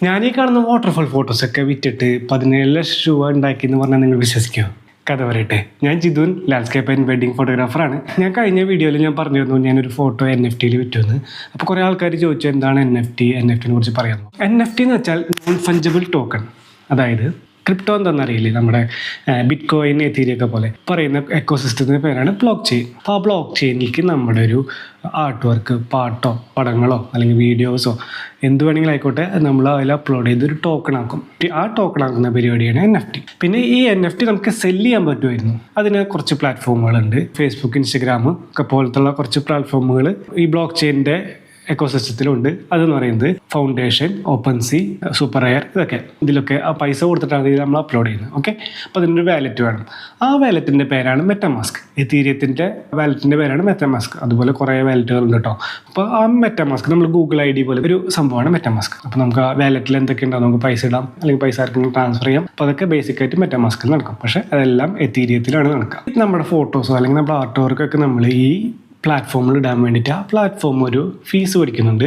ഞാൻ ഈ കാണുന്ന വാട്ടർഫോൾ ഫോട്ടോസൊക്കെ വിറ്റിട്ട് 17 ലക്ഷം രൂപ ഉണ്ടാക്കി എന്ന് പറഞ്ഞാൽ നിങ്ങൾ വിശ്വസിക്കുമോ? കഥ പറയട്ടെ. ഞാൻ ജിതുൻ, ലാൻഡ്സ്കേപ്പ് ആൻഡ് വെഡിങ് ഫോട്ടോഗ്രാഫറാണ്. ഞാൻ കഴിഞ്ഞ വീഡിയോയിൽ ഞാൻ പറഞ്ഞിരുന്നു ഞാനൊരു ഫോട്ടോ NFT വിറ്റുവെന്ന്. അപ്പോൾ കുറേ ആൾക്കാർ ചോദിച്ചു എന്താണ് NFT കുറിച്ച് പറയാമോ? NFT എന്ന് വെച്ചാൽ നോൺ ഫഞ്ചബിൾ ടോക്കൺ, അതായത് ക്രിപ്റ്റോ എന്താണെന്നറിയില്ലേ, നമ്മുടെ ബിറ്റ് കോയിൻ, എത്തീരിയൊക്കെ പോലെ പറയുന്ന എക്കോസിസ്റ്റത്തിൻ്റെ പേരാണ് ബ്ലോക്ക് ചെയിൻ. അപ്പോൾ ആ ബ്ലോക്ക് ചെയിനിലേക്ക് നമ്മുടെ ഒരു ആർട്ട് വർക്ക്, പാട്ടോ പടങ്ങളോ അല്ലെങ്കിൽ വീഡിയോസോ എന്ത് വേണമെങ്കിലും ആയിക്കോട്ടെ നമ്മൾ അതിൽ അപ്ലോഡ് ചെയ്ത് ഒരു ടോക്കൺ ആക്കും. ആ ടോക്കൺ ആക്കുന്ന പരിപാടിയാണ് NFT. പിന്നെ ഈ NFT നമുക്ക് സെല് ചെയ്യാൻ പറ്റുമായിരുന്നു. അതിന് കുറച്ച് പ്ലാറ്റ്ഫോമുകളുണ്ട്. ഫേസ്ബുക്ക്, ഇൻസ്റ്റഗ്രാം ഒക്കെ പോലത്തുള്ള കുറച്ച് പ്ലാറ്റ്ഫോമുകൾ ഈ ബ്ലോക്ക് ചെയിനിൻ്റെ എക്കോസിസ്റ്റത്തിലുണ്ട്. അതെന്ന് പറയുന്നത് ഫൗണ്ടേഷൻ, ഓപ്പൺസീ, സൂപ്പർ എയർ, ഇതൊക്കെ ഇതിലൊക്കെ ആ പൈസ കൊടുത്തിട്ടാണ് ഇത് നമ്മൾ അപ്ലോഡ് ചെയ്യുന്നത്. ഓക്കെ, അപ്പോൾ അതിനൊരു വാലറ്റ് വേണം. ആ വാലറ്റിൻ്റെ പേരാണ് മെറ്റമാസ്ക്. എത്തീരിയത്തിൻ്റെ വാലറ്റിൻ്റെ പേരാണ് മെറ്റമാസ്ക്. അതുപോലെ കുറേ വാലറ്റുകളുണ്ട് കേട്ടോ. അപ്പോൾ ആ മെറ്റമാസ്ക് നമ്മൾ ഗൂഗിൾ ID പോലെ ഒരു സംഭവമാണ് മെറ്റമാസ്ക്. അപ്പോൾ നമുക്ക് ആ വാലറ്റിൽ എന്തൊക്കെ ഉണ്ടാവും, നമുക്ക് പൈസ ഇടാം അല്ലെങ്കിൽ പൈസ ആർക്കെങ്കിലും ട്രാൻസ്ഫർ ചെയ്യാം. അപ്പോൾ അതൊക്കെ ബേസിക്കായിട്ട് മെറ്റമാസ്കിൽ നടക്കും. പക്ഷേ അതെല്ലാം എത്തീരിയത്തിലാണ് നടക്കുക. നമ്മുടെ ഫോട്ടോസോ അല്ലെങ്കിൽ നമ്മുടെ ആർട്ട് വർക്കൊക്കെ നമ്മൾ ഈ പ്ലാറ്റ്ഫോമിൽ ഇടാൻ വേണ്ടിയിട്ട് ആ പ്ലാറ്റ്ഫോം ഒരു ഫീസ് മേടിക്കുന്നുണ്ട്.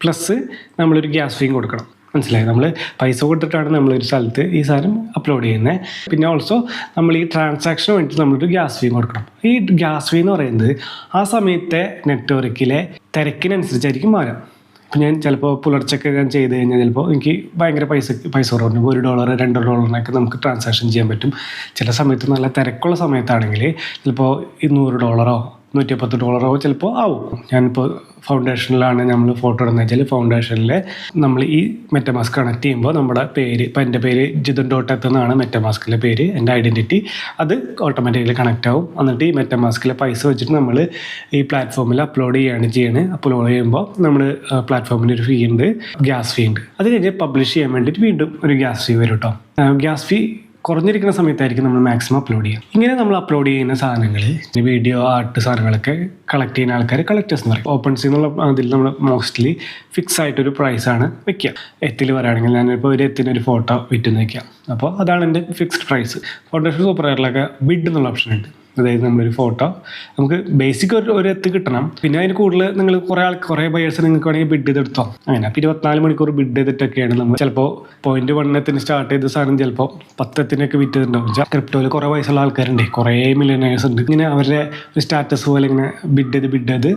പ്ലസ് നമ്മളൊരു ഗ്യാസ് ഫീയും കൊടുക്കണം. മനസ്സിലായി? നമ്മൾ പൈസ കൊടുത്തിട്ടാണ് നമ്മളൊരു സ്ഥലത്ത് ഈ സാധനം അപ്ലോഡ് ചെയ്യുന്നത്. പിന്നെ ഓൾസോ നമ്മൾ ഈ ട്രാൻസാക്ഷന് വേണ്ടിയിട്ട് നമ്മളൊരു ഗ്യാസ് ഫീ കൊടുക്കണം. ഈ ഗ്യാസ് ഫീ എന്ന് പറയുന്നത് ആ സമയത്തെ നെറ്റ്വർക്കിലെ തിരക്കിനനുസരിച്ചായിരിക്കും മാറാം. ഇപ്പം ഞാൻ ചിലപ്പോൾ പുലർച്ചയ്ക്ക് ഞാൻ ചെയ്ത് കഴിഞ്ഞാൽ ചിലപ്പോൾ എനിക്ക് ഭയങ്കര പൈസ കുറവുണ്ട്. $1, $2 നമുക്ക് ട്രാൻസാക്ഷൻ ചെയ്യാൻ പറ്റും. ചില സമയത്ത് നല്ല തിരക്കുള്ള സമയത്താണെങ്കിൽ ചിലപ്പോൾ $100, $110 ചിലപ്പോൾ ആവും. ഞാനിപ്പോൾ ഫൗണ്ടേഷനിലാണ് നമ്മൾ ഫോട്ടോ ഇടുന്നത് വെച്ചാൽ ഫൗണ്ടേഷനിൽ നമ്മൾ ഈ മെറ്റമാസ്ക് കണക്ട് ചെയ്യുമ്പോൾ നമ്മുടെ പേര്, ഇപ്പം എൻ്റെ പേര് ജിതുൻ .eth എന്നാണ് മെറ്റമാസ്കിലെ പേര്, എൻ്റെ ഐഡൻറ്റിറ്റി, അത് ഓട്ടോമാറ്റിക്കലി കണക്റ്റ് ആവും. എന്നിട്ട് ഈ മെറ്റമാസ്കിലെ പൈസ വെച്ചിട്ട് നമ്മൾ ഈ പ്ലാറ്റ്ഫോമിൽ അപ്ലോഡ് ചെയ്യുമ്പോൾ അപ്ലോഡ് ചെയ്യുമ്പോൾ നമ്മൾ പ്ലാറ്റ്ഫോമിന് ഒരു ഫീ ഉണ്ട്, ഗ്യാസ് ഫീ ഉണ്ട്. അത് കഴിഞ്ഞ് പബ്ലിഷ് ചെയ്യാൻ വേണ്ടിയിട്ട് വീണ്ടും ഒരു ഗ്യാസ് ഫീ വരും കേട്ടോ. ഗ്യാസ് ഫീ കുറഞ്ഞിരിക്കുന്ന സമയത്തായിരിക്കും നമ്മൾ മാക്സിമം അപ്ലോഡ് ചെയ്യുക. ഇങ്ങനെ നമ്മൾ അപ്ലോഡ് ചെയ്യുന്ന സാധനങ്ങൾ, വീഡിയോ, ആർട്ട് സാധനങ്ങളൊക്കെ കളക്ട് ചെയ്യുന്ന ആൾക്കാർ കളക്ടേഴ്സ് എന്ന് പറയും. ഓപ്പൺസീ എന്നുള്ള അതിൽ നമ്മൾ മോസ്റ്റ്ലി ഫിക്സ് ആയിട്ടൊരു പ്രൈസാണ് വെക്കുക. എത്തിൽ പറയുകയാണെങ്കിൽ ഞാനിപ്പോൾ ഒരു എത്തിനൊരു ഫോട്ടോ വിറ്റെന്ന് വയ്ക്കാം. അപ്പോൾ അതാണ് എൻ്റെ ഫിക്സ്ഡ് പ്രൈസ്. ഫൗണ്ടേഷൻ, സൂപ്പർ എയറിലൊക്കെ ബിഡ് എന്നുള്ള ഓപ്ഷൻ ഉണ്ട്. അതായത് നമ്മളൊരു ഫോട്ടോ നമുക്ക് ബേസിക് ഒരു എത്ത് കിട്ടണം. പിന്നെ അതിന് കൂടുതൽ നിങ്ങൾ കുറേ ബയേഴ്സ് നിങ്ങൾക്ക് വേണമെങ്കിൽ ബിഡ് ചെയ്തെടുത്തോ. അങ്ങനെ അപ്പോൾ 24 മണിക്കൂർ ബിഡ് ചെയ്തിട്ടൊക്കെയാണ് നമ്മൾ ചിലപ്പോൾ 0.1 സ്റ്റാർട്ട് ചെയ്ത സാധനം ചിലപ്പോൾ 10 വിറ്റിട്ടുണ്ടാവും. ക്രിപ്റ്റോയിൽ കുറേ പൈസയുള്ള ആൾക്കാരുണ്ട്, കുറേ മില്യനേഴ്സ് ഉണ്ട്. ഇങ്ങനെ അവരുടെ ഒരു സ്റ്റാറ്റസ് പോലെ ഇങ്ങനെ ബിഡ് ചെയ്ത്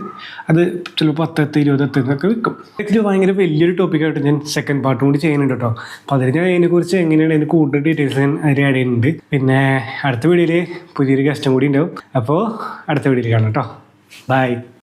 അത് ചിലപ്പോൾ 10, 20 വിൽക്കും. ഇതിൽ ഭയങ്കര വലിയൊരു ടോപ്പിക്കായിട്ട് ഞാൻ സെക്കൻഡ് പാർട്ടും കൂടി ചെയ്യുന്നുണ്ട് കേട്ടോ. അപ്പോൾ അതിന് ഞാൻ അതിനെക്കുറിച്ച് എങ്ങനെയാണ് അതിന് കൂടുതൽ ഡീറ്റെയിൽസ് ഞാൻ അതിൽ ആഡ് ചെയ്യുന്നുണ്ട്. പിന്നെ അടുത്ത വീഡിയോയിൽ പുതിയൊരു ഗസ്റ്റും കൂടി ഉണ്ടാവും. അപ്പോൾ അടുത്ത വീഡിയോയിൽ കാണാം കേട്ടോ. ബൈ.